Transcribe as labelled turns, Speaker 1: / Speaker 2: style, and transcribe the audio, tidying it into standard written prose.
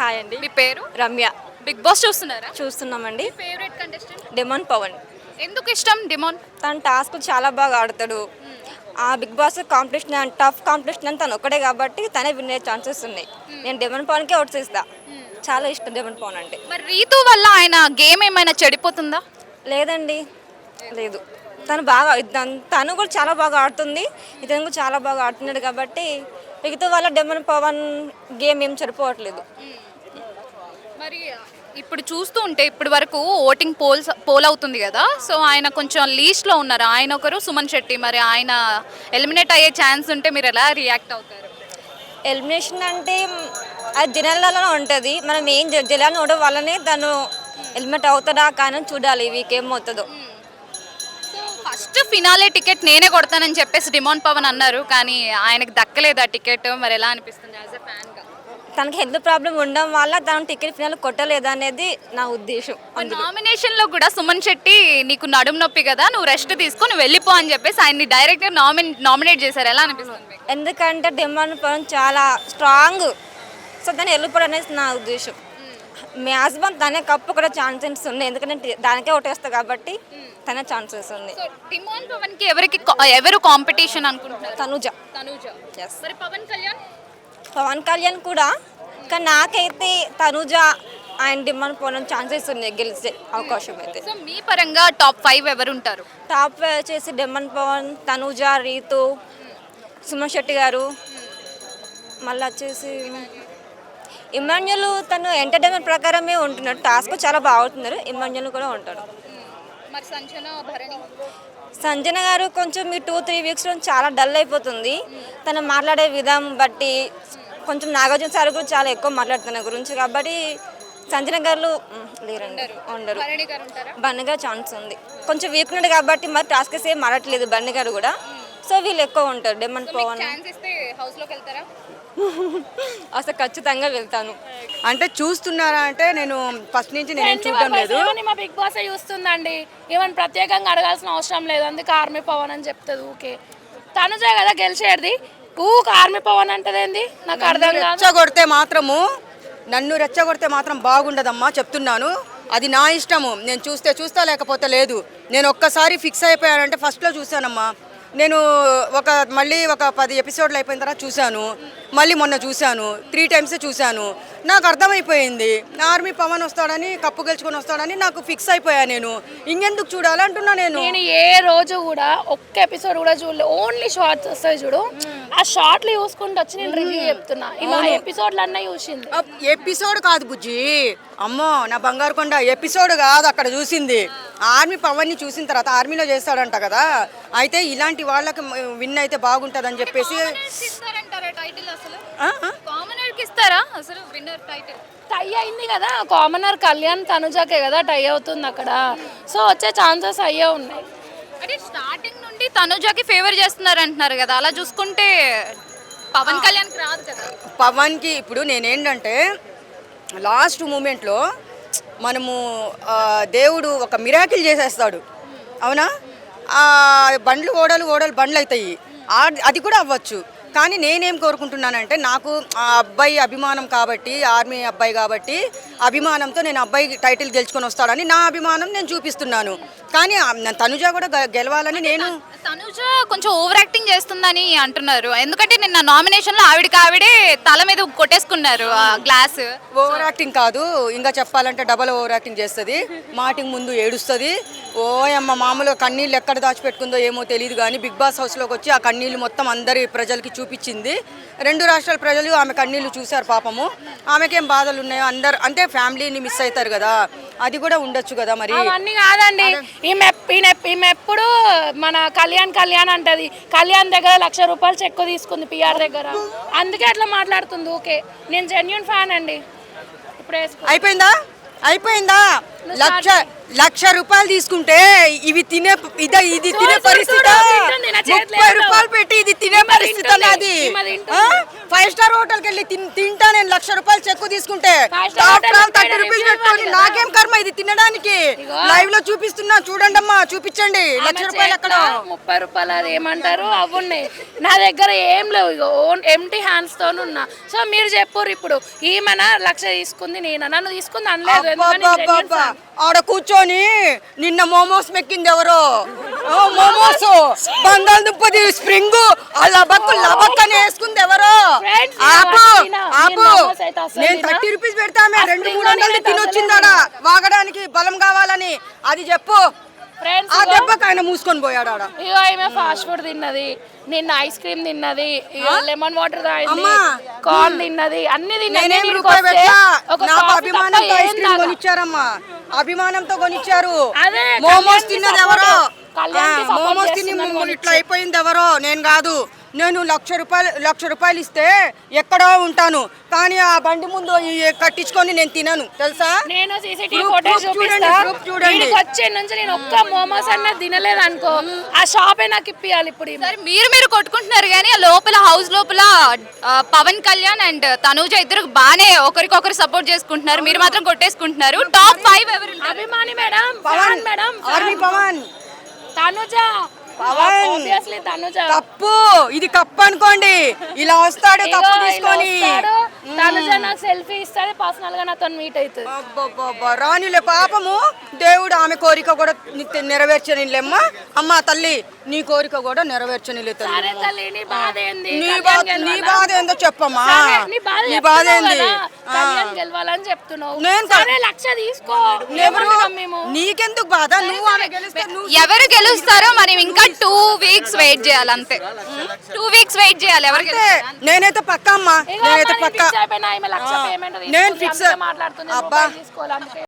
Speaker 1: Hi అండి.
Speaker 2: మీ పేరు?
Speaker 1: Ramya.
Speaker 2: Big Boss చూస్తున్నారా?
Speaker 1: చూస్తున్నామండి.
Speaker 2: Favourite contestant?
Speaker 1: డెమన్ పవన్.
Speaker 2: ఎందుకు ఇష్టం డిమోన్?
Speaker 1: తన టాస్క్ చాలా బాగా ఆడతాడు. ఆ Bigg Boss competition tough competition అని తను ఒక్కడే కాబట్టి తనే విన్ అయ్యే ఛాన్సెస్ ఉన్నాయి. నేను డెమన్ పవన్కే ఓట్స్ ఇస్తా. చాలా ఇష్టం డెమన్ పవన్ అంటే.
Speaker 2: మరి రీతు వల్ల ఆయన గేమ్ ఏమైనా చెడిపోతుందా?
Speaker 1: లేదండి, లేదు. తను కూడా చాలా బాగా ఆడుతుంది, ఇతను కూడా చాలా బాగా ఆడుతున్నాడు కాబట్టి మిగతా వల్ల డెమన్ పవన్ గేమ్ ఏం సరిపోవట్లేదు.
Speaker 2: మరి ఇప్పుడు చూస్తూ ఉంటే ఇప్పటి వరకు ఓటింగ్ పోల్ అవుతుంది కదా, సో ఆయన కొంచెం లీస్ట్లో ఉన్నారు. ఆయన ఒకరు, సుమన్ శెట్టి. మరి ఆయన ఎలిమినేట్ అయ్యే ఛాన్స్ ఉంటే మీరు ఎలా రియాక్ట్ అవుతారు?
Speaker 1: ఎలిమినేషన్ అంటే అది జనాలలో ఉంటుంది. మనం ఏం జనాలను ఉండడం వల్లనే తను ఎలిమినేట్ అవుతాడా కానీ చూడాలి ఈ వీక్ ఏమవుతుందో.
Speaker 2: సో ఫస్ట్ ఫినాలే టికెట్ నేనే కొడతానని చెప్పేసి డిమోన్ పవన్ అన్నారు, కానీ ఆయనకు దక్కలేదు ఆ టికెట్. మరి ఎలా అనిపిస్తుంది యాజ్ ఎ ఫ్యాన్గా?
Speaker 1: తనకి హెల్త్ ప్రాబ్లం ఉండడం వల్ల తను టికెట్ ఫినాల్ కొట్టలేదు అనేది నా ఉద్దేశం.
Speaker 2: నామినేషన్లో కూడా సుమన్ శెట్టి నీకు నడుము నొప్పి కదా, నువ్వు రెస్ట్ తీసుకొని వెళ్ళిపో అని చెప్పేసి ఆయన్ని డైరెక్ట్గా నామినేట్ చేశారు. ఎలా అనిపిస్తుంది?
Speaker 1: ఎందుకంటే డెమాన్ పవన్ చాలా స్ట్రాంగ్, సో దాన్ని వెళ్ళిపోవడం అనేది నా ఉద్దేశం. మ్యాక్సిమం తనే కప్పు కూడా ఛాన్సెస్ ఉన్నాయి, ఎందుకంటే దానికే ఓటేస్తా కాబట్టి తనే ఛాన్సెస్ ఉంది.
Speaker 2: డిమోన్ పవన్ కి ఎవరు కాంపిటీషన్ అనుకుంటున్నారు?
Speaker 1: తనుజ.
Speaker 2: Yes. మరి
Speaker 1: పవన్ కళ్యాణ్ కూడా, కానీ నాకైతే Tanuja and demon Pavan chances ఉన్నాయి గెలిచే అవకాశం అయితే.
Speaker 2: సో మీ పరంగా టాప్ 5 ఎవరు ఉంటారు?
Speaker 1: టాప్ వచ్చేసి డిమాండ్ పవన్, తనుజ, రీతు, సుమన్ శెట్టి గారు, మళ్ళీ వచ్చేసి ఇమాన్యుల్. తను ఎంటర్టైన్మెంట్ ప్రకారమే ఉంటున్నాడు, టాస్క్ చాలా బాగుతున్నారు. ఇమాన్యుల్ కూడా ఉంటాడు.
Speaker 2: మరి
Speaker 1: సంజన గారు కొంచెం ఈ 2-3 వీక్స్లో చాలా డల్ అయిపోతుంది. తను మాట్లాడే విధానం బట్టి కొంచెం నాగార్జున సార్ కూడా చాలా ఎక్కువ మాట్లాడుతున్న గురించి కాబట్టి సంజన గారు లేరండి, ఉండరు. బన్నీ గారు ఛాన్స్ ఉంది, కొంచెం వీక్ ఉన్నాడు కాబట్టి మరి టాస్క్ ఏం మాట్లాడట్లేదు బన్నీ గారు కూడా. సో వీళ్ళు ఎక్కువ ఉంటారు. డెమన్ పవన్ అసలు ఖచ్చితంగా వెళ్తాను.
Speaker 3: అంటే చూస్తున్నారా అంటే నేను ఫస్ట్ నుంచి నేను చూడడం లేదు.
Speaker 4: మా బిగ్ బాస్ చూస్తుందండి, ఏమని ప్రత్యేకంగా అడగాల్సిన అవసరం లేదు. అందుకే ఆర్మీ పవన్ అని చెప్తుంది. ఊకే తనుజే కదా గెలిచేది, ఆర్మీ పవన్ అంటదేంది నాకు అర్థం కాదు.
Speaker 3: నన్ను రెచ్చగొడితే మాత్రం బాగుండదమ్మా, చెప్తున్నాను. అది నా ఇష్టము, నేను చూస్తా లేకపోతే లేదు. నేను ఒక్కసారి ఫిక్స్ అయిపోయానంటే ఫస్ట్లో చూశానమ్మా. నేను మళ్ళీ ఒక 10 ఎపిసోడ్లు అయిపోయిన తర్వాత చూశాను, మళ్ళీ మొన్న చూశాను, 3 టైమ్స్ చూశాను. నాకు అర్థమైపోయింది ఆర్మీ పవన్ వస్తాడని, కప్పు గెలుచుకొని వస్తాడని నాకు ఫిక్స్ అయిపోయా. నేను ఇంకెందుకు చూడాలి అంటున్నా. నేను
Speaker 4: ఏ రోజు కూడా ఒక్క ఎపిసోడ్ కూడా చూడలేదు. ఓన్లీ షార్ట్స్ వస్తాయి చూడు, ఆ షార్ట్లు చూసుకుంటూ వచ్చి నేను రివ్యూ చెప్తున్నా. ఇలా ఎపిసోడ్లు అన్నా చూసింది.
Speaker 3: ఎపిసోడ్ కాదు బుజ్జి, అమ్మో నా బంగారు కొండ, ఎపిసోడ్ కాదు అక్కడ చూసింది. ఆర్మీ పవన్ని చూసిన తర్వాత ఆర్మీలో చేస్తాడంట కదా, అయితే ఇలాంటి వాళ్ళకి విన్ అయితే బాగుంటుందని చెప్పేసి
Speaker 4: టై అయింది కదా. కామనర్ కళ్యాణ్ తనుజాకే కదా టై అవుతుంది అక్కడ. సో వచ్చే ఛాన్సెస్ అయ్యే ఉన్నాయి.
Speaker 2: అంటే స్టార్టింగ్ నుండి తనుజాకి ఫేవర్ చేస్తున్నారు అంటున్నారు కదా, అలా చూసుకుంటే పవన్ కళ్యాణ్కి రాదు కదా.
Speaker 3: పవన్కి ఇప్పుడు నేనేంటంటే లాస్ట్ మూమెంట్లో మనము దేవుడు ఒక మిరాకిల్ చేసేస్తాడు, అవునా? ఓడలు బండ్లు అవుతాయి, అది కూడా అవ్వచ్చు. కానీ నేనేం కోరుకుంటున్నానంటే, నాకు ఆ అబ్బాయి అభిమానం కాబట్టి, ఆర్మీ అబ్బాయి కాబట్టి అభిమానంతో నేను అబ్బాయి టైటిల్ గెలుచుకొని వస్తాడని నా అభిమానం నేను చూపిస్తున్నాను. కానీ తనుజ కూడా గెలవాలని నేను.
Speaker 2: తనుజ కొంచెం ఓవర్ యాక్టింగ్ చేస్తుందని అంటున్నారు, ఎందుకంటే నిన్న నామినేషన్లో ఆవిడే తల మీద కొట్టేసుకున్నారు ఆ గ్లాస్.
Speaker 3: ఓవర్ యాక్టింగ్ కాదు, ఇంకా చెప్పాలంటే డబల్ ఓవర్ యాక్టింగ్ చేస్తుంది. మాటింగ్ ముందు ఏడుస్తుంది. ఓయమ్మ మామూలుగా కన్నీళ్ళు ఎక్కడ దాచిపెట్టుకుందో ఏమో తెలియదు, కానీ బిగ్ బాస్ హౌస్లోకి వచ్చి ఆ కన్నీళ్ళు మొత్తం అందరి ప్రజలకి చూపించింది. 2 రాష్ట్రాల ప్రజలు ఆమె కన్నీళ్ళు చూశారు. పాపము, ఆమెకేం బాధలు ఉన్నాయో అందరు అంటే ఫ్యామిలీని మిస్ అవుతారు కదా, అది కూడా ఉండొచ్చు కదా. మరి
Speaker 4: అవన్నీ కాదండి, ఈమె ఎప్పుడు మన కళ్యాణ్ అంటది. కళ్యాణ్ దగ్గర ₹1,00,000 చెక్ తీసుకుంది పిఆర్ దగ్గర, అందుకే అట్లా మాట్లాడుతుంది. ఓకే, నేను జెన్యూన్ ఫ్యాన్ అండి. ఇప్పుడు
Speaker 3: అయిపోయిందా లక్ష రూపాయలు తీసుకుంటే ఇది తినే ఇది తినే
Speaker 4: చూడు,
Speaker 3: పరిస్థితి
Speaker 4: తింటుంది, నా చేతిలో
Speaker 3: 30
Speaker 4: ఏదో.
Speaker 3: రూపాయలు పెట్టి ఇది తినే
Speaker 4: ఈమె
Speaker 3: పరిస్థితి
Speaker 4: తింటుంది,
Speaker 3: అన్నది
Speaker 4: ఈమె తింటుంది.
Speaker 3: 5 స్టార్ హోటల్కి వెళ్ళి తింటా నేను 1,00,000 రూపాయలు చెక్కు తీసుకుంటే
Speaker 4: 5 స్టార్
Speaker 3: టాప్
Speaker 4: హోటల్
Speaker 3: 30 రూపీస్ పెట్టుకొని నాకేం కర్మ ఇది తినడానికి
Speaker 4: ఇగో.
Speaker 3: లైవ్ లో చూపిస్తున్నా చూడండి అమ్మా చూపించండి 1,00,000 రూపాయలు ఎక్కడ
Speaker 4: 30 రూపాయలు అది ఏమంటారు అవి ఉన్నాయి నా దగ్గర ఏం లేవు ఇక ఎంటీ హ్యాండ్స్ తో ఉన్నా సో మీరు చెప్పారు ఇప్పుడు ఈమెన 1,00,000 తీసుకుంది నేను నన్ను తీసుకుంది అనలేదు ఎందుకని నేను genuine
Speaker 3: అబ్బబ్బబ్బబ్బా.
Speaker 4: fan.
Speaker 3: ఆడ కూర్చొని నిన్న మోమోస్ మెక్కింది ఎవరో మోమోస్ బంగాళదుంపది స్ప్రింగ్ ఆ లబక్ అని వేసుకుంది ఎవరో
Speaker 4: Friends,
Speaker 3: ఆపు
Speaker 4: నేను తినా.
Speaker 3: ఆపు
Speaker 4: నేను momos అయితే అస్సలు
Speaker 3: నేను
Speaker 4: తినా.
Speaker 3: 30 రూపీస్ పెడతామే
Speaker 4: ఆ
Speaker 3: 200
Speaker 4: spring
Speaker 3: 300
Speaker 4: నేను
Speaker 3: తినొచ్చింది ఆడ వాగడానికి బలం కావాలని అది చెప్పు
Speaker 4: Friends,
Speaker 3: ఆ దెబ్బకి ఆయన మూసుకొని పోయాడు ఆడ
Speaker 4: ఇగో ఈమె ఫాస్ట్ ఫుడ్ తిన్నది నిన్న ఐస్ క్రీమ్ తిన్నది లెమన్ వాటర్ తాగింది
Speaker 3: అమ్మా.
Speaker 4: కార్న్ తిన్నది అన్ని తిన్నది
Speaker 3: నేనేం
Speaker 4: నేను
Speaker 3: రూపాయి
Speaker 4: ఈడికి వస్తే
Speaker 3: పెట్టా
Speaker 4: ఒక
Speaker 3: నాకు
Speaker 4: coffee
Speaker 3: అభిమానంతో
Speaker 4: తప్ప
Speaker 3: ఐస్
Speaker 4: ఏం
Speaker 3: క్రీమ్
Speaker 4: తాగా.
Speaker 3: కొనిచ్చారమ్మా అభిమానంతో కొనిచ్చారు
Speaker 4: అదే,
Speaker 3: మోమోస్
Speaker 4: కళ్యాణ్కి
Speaker 3: తిన్నది
Speaker 4: support.
Speaker 3: ఎవరో
Speaker 4: కళ్యాణ్కి support
Speaker 3: మోమోస్ తిని
Speaker 4: చేస్తుందని
Speaker 3: మమ్మల్ని ఇట్లా అయిపోయింది ఎవరో నేను కాదు నేను 1,00,000 రూపాయలు ఇస్తే ఎక్కడో ఉంటాను కానీ ఆ బండి ముందు కట్టించుకొని నేను తినను తెలుసా
Speaker 4: నేను సీసీటీవీ
Speaker 3: Proof,
Speaker 4: ఫోటోస్
Speaker 3: proof చూడండి,
Speaker 4: చూపిస్తా
Speaker 3: proof చూడండి.
Speaker 4: ఈడికి వచ్చే నుంచి నేను ఒక్క మోమోస్ అన్న తినలేదు అనుకో ఆ షాపే నాకు ఇప్పియాలి ఇప్పుడు ఈమె.
Speaker 2: సరే మీరు కొట్టుకుంటున్నారు కానీ ఆ లోపల హౌస్ లోపల పవన్ కళ్యాణ్ అండ్ తనూజ ఇద్దరు బాగానే ఒకరికొకరు సపోర్ట్ చేసుకుంటున్నారు మీరు మాత్రం కొట్టేసుకుంటున్నారు టాప్ 5 ఎవరు ఉంటారు?
Speaker 4: అభిమాని madam
Speaker 3: Pavan
Speaker 4: fan madam
Speaker 3: army Pavan
Speaker 4: Tanuja
Speaker 3: Pavan.
Speaker 4: Obviously Tanuja
Speaker 3: cup ఇది కప్పు అనుకోండి ఇలా వస్తాడు
Speaker 4: ఇగో
Speaker 3: కప్పు
Speaker 4: ఇలా
Speaker 3: తీసుకొని
Speaker 4: వస్తాడు, తనుజ నాకు సెల్ఫీ ఇస్తుంది పర్సనల్ గా నాతో మీట్ అవుతుంది
Speaker 3: అబ్బబ్బబ్బా, రానిలే పాపము దేవుడు ఆమె కోరిక కూడా నెరవేర్చనిలేమ్మా అమ్మా తల్లి నీ కోరిక కూడా నెరవేర్చనిలే తల్లి
Speaker 4: సరే తల్లి నీ బాధ ఏంది
Speaker 3: నీ
Speaker 4: కళ్యాణ్
Speaker 3: బాధ
Speaker 4: గెలవాలా?
Speaker 3: బాధ ఏందో చెప్పమ్మా
Speaker 4: సరే, నీ బాధ
Speaker 3: నీ బాధ
Speaker 4: చెప్తున్నావు
Speaker 3: ఏంది
Speaker 4: కదా, కళ్యాణ్ గెలవాలని చెప్తున్నావు
Speaker 3: నేను
Speaker 4: సరే 1,00,000 తీసుకో
Speaker 3: ఎవరు
Speaker 4: ఏమంటున్నాం మేము
Speaker 3: నీకెందుకు బాధ నువ్వు ఆమె గెలిస్తే నువ్వు
Speaker 2: ఎవరు గెలుస్తారో మనం ఇంకా 2 వీక్స్ వెయిట్ చేయాలి అంతే 2 వీక్స్ వెయిట్ చేయాలి ఎవరు
Speaker 3: అంటే నేనైతే పక్క అమ్మా
Speaker 4: ఇగో
Speaker 3: నేనైతే
Speaker 4: అమ్మ, నేను
Speaker 3: పక్క
Speaker 4: fix అయిపోయినా, ఈమె 1,00,000 పేమెంట్
Speaker 3: నేను
Speaker 4: తీసుకుంది,
Speaker 3: fix.
Speaker 4: అందుకే మాట్లాడుతుంది
Speaker 3: అబ్బా.
Speaker 4: రూపాయలు తీసుకోవాలి అందుకే